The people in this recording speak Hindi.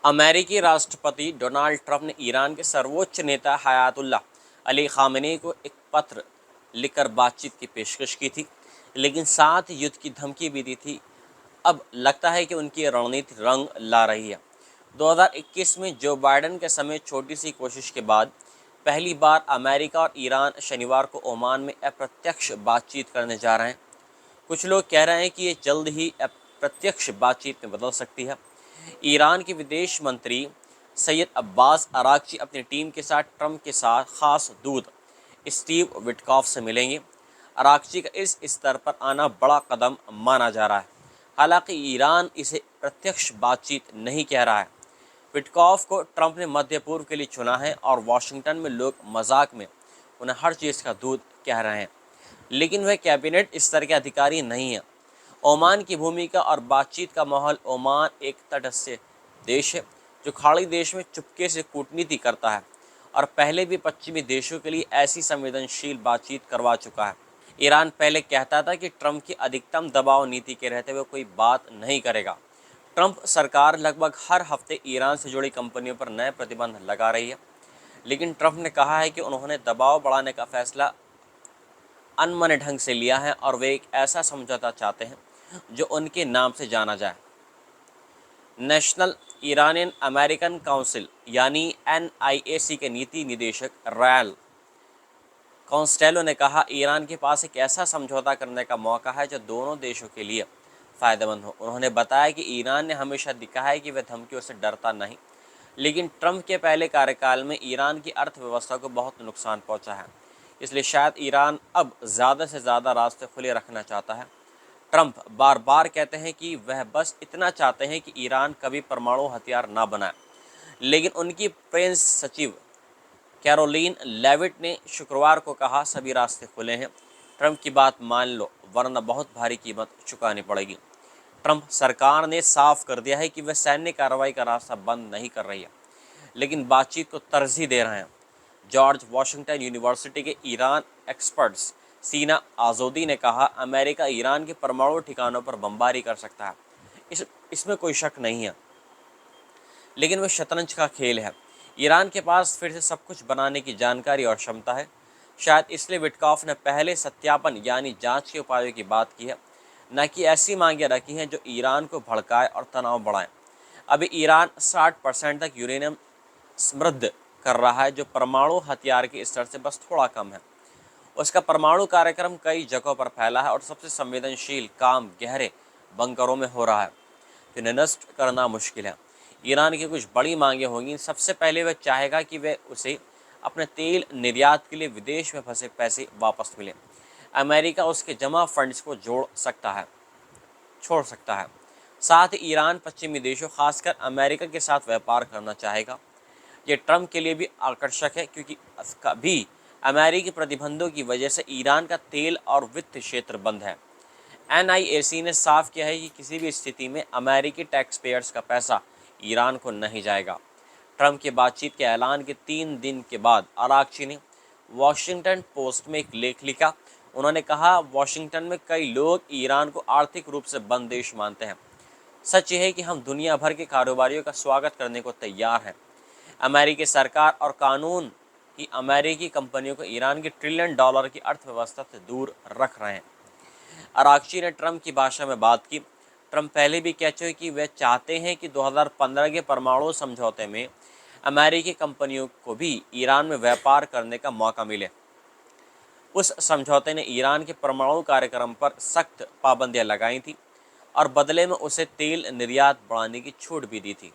अमेरिकी राष्ट्रपति डोनाल्ड ट्रंप ने ईरान के सर्वोच्च नेता हयातुल्लाह अली खामेनी को एक पत्र लिखकर बातचीत की पेशकश की थी, लेकिन साथ युद्ध की धमकी भी दी थी। अब लगता है कि उनकी रणनीति रंग ला रही है। 2021 में जो बाइडेन के समय छोटी सी कोशिश के बाद पहली बार अमेरिका और ईरान शनिवार को ओमान में अप्रत्यक्ष बातचीत करने जा रहे हैं। कुछ लोग कह रहे हैं कि ये जल्द ही अप्रत्यक्ष बातचीत में बदल सकती है। ईरान के विदेश मंत्री सैयद अब्बास अरागची अपनी टीम के साथ ट्रंप के साथ खास दूत स्टीव विटकॉफ से मिलेंगे। अरागची का इस स्तर पर आना बड़ा कदम माना जा रहा है। हालांकि ईरान इसे प्रत्यक्ष बातचीत नहीं कह रहा है। विटकॉफ को ट्रंप ने मध्य पूर्व के लिए चुना है और वॉशिंगटन में लोग मजाक में उन्हें हर चीज़ का दूत कह रहे हैं, लेकिन वह कैबिनेट स्तर के अधिकारी नहीं है। ओमान की भूमिका और बातचीत का माहौल। ओमान एक तटस्थ देश है जो खाड़ी देश में चुपके से कूटनीति करता है और पहले भी पश्चिमी देशों के लिए ऐसी संवेदनशील बातचीत करवा चुका है। ईरान पहले कहता था कि ट्रंप की अधिकतम दबाव नीति के रहते हुए कोई बात नहीं करेगा। ट्रंप सरकार लगभग हर हफ्ते ईरान से जुड़ी कंपनियों पर नए प्रतिबंध लगा रही है, लेकिन ट्रंप ने कहा है कि उन्होंने दबाव बढ़ाने का फैसला अनमने ढंग से लिया है और वे एक ऐसा समझौता चाहते हैं जो उनके नाम से जाना जाए। नेशनल ईरानियन अमेरिकन काउंसिल यानी NIAC के नीति निदेशक रैल कॉन्स्टेलो ने कहा, ईरान के पास एक ऐसा समझौता करने का मौका है जो दोनों देशों के लिए फ़ायदेमंद हो। उन्होंने बताया कि ईरान ने हमेशा दिखाया है कि वह धमकियों से डरता नहीं, लेकिन ट्रंप के पहले कार्यकाल में ईरान की अर्थव्यवस्था को बहुत नुकसान पहुंचा है, इसलिए शायद ईरान अब ज़्यादा से ज़्यादा रास्ते खुले रखना चाहता है। ट्रंप बार बार कहते हैं कि वह बस इतना चाहते हैं कि ईरान कभी परमाणु हथियार ना बनाए, लेकिन उनकी प्रेस सचिव कैरोलिन लेविट ने शुक्रवार को कहा, सभी रास्ते खुले हैं। ट्रंप की बात मान लो वरना बहुत भारी कीमत चुकानी पड़ेगी। ट्रंप सरकार ने साफ कर दिया है कि वह सैन्य कार्रवाई का रास्ता बंद नहीं कर रही है, लेकिन बातचीत को तरजीह दे रहे हैं। जॉर्ज वाशिंगटन यूनिवर्सिटी के ईरान एक्सपर्ट्स सीना आज़ोदी ने कहा, अमेरिका ईरान के परमाणु ठिकानों पर बमबारी कर सकता है, इसमें कोई शक नहीं है, लेकिन वह शतरंज का खेल है। ईरान के पास फिर से सब कुछ बनाने की जानकारी और क्षमता है। शायद इसलिए विटकॉफ ने पहले सत्यापन यानी जांच के उपायों की बात की है, न कि ऐसी मांगें रखी हैं जो ईरान को भड़काए और तनाव बढ़ाएं। अभी ईरान 60% तक यूरेनियम समृद्ध कर रहा है, जो परमाणु हथियार के स्तर से बस थोड़ा कम है। उसका परमाणु कार्यक्रम कई जगहों पर फैला है और सबसे संवेदनशील काम गहरे बंकरों में हो रहा है, जिन्हें नष्ट करना मुश्किल है। ईरान की कुछ बड़ी मांगें होंगी। सबसे पहले वह चाहेगा कि वह उसे अपने तेल निर्यात के लिए विदेश में फंसे पैसे वापस मिलें। अमेरिका उसके जमा फंड्स को छोड़ सकता है। साथ ही ईरान पश्चिमी देशों खासकर अमेरिका के साथ व्यापार करना चाहेगा। ये ट्रंप के लिए भी आकर्षक है, क्योंकि कभी अमेरिकी प्रतिबंधों की वजह से ईरान का तेल और वित्त क्षेत्र बंद है। NIAC ने साफ किया है कि किसी भी स्थिति में अमेरिकी टैक्स पेयर्स का पैसा ईरान को नहीं जाएगा। ट्रंप की बातचीत के ऐलान के 3 दिन के बाद अरागची ने वॉशिंगटन पोस्ट में एक लेख लिखा। उन्होंने कहा, वॉशिंगटन में कई लोग ईरान को आर्थिक रूप से बंद देश मानते हैं। सच यह है कि हम दुनिया भर के कारोबारियों का स्वागत करने को तैयार हैं। अमेरिकी सरकार और कानून की अमेरिकी कंपनियों को ईरान की $1 ट्रिलियन की अर्थव्यवस्था से दूर रख रहे हैं। अरागची ने ट्रंप की भाषा में बात की। ट्रंप पहले भी कह चुके कि वे चाहते हैं कि 2015 के परमाणु समझौते में अमेरिकी कंपनियों को भी ईरान में व्यापार करने का मौका मिले। उस समझौते ने ईरान के परमाणु कार्यक्रम पर सख्त पाबंदियां लगाई थी और बदले में उसे तेल निर्यात बढ़ाने की छूट भी दी थी।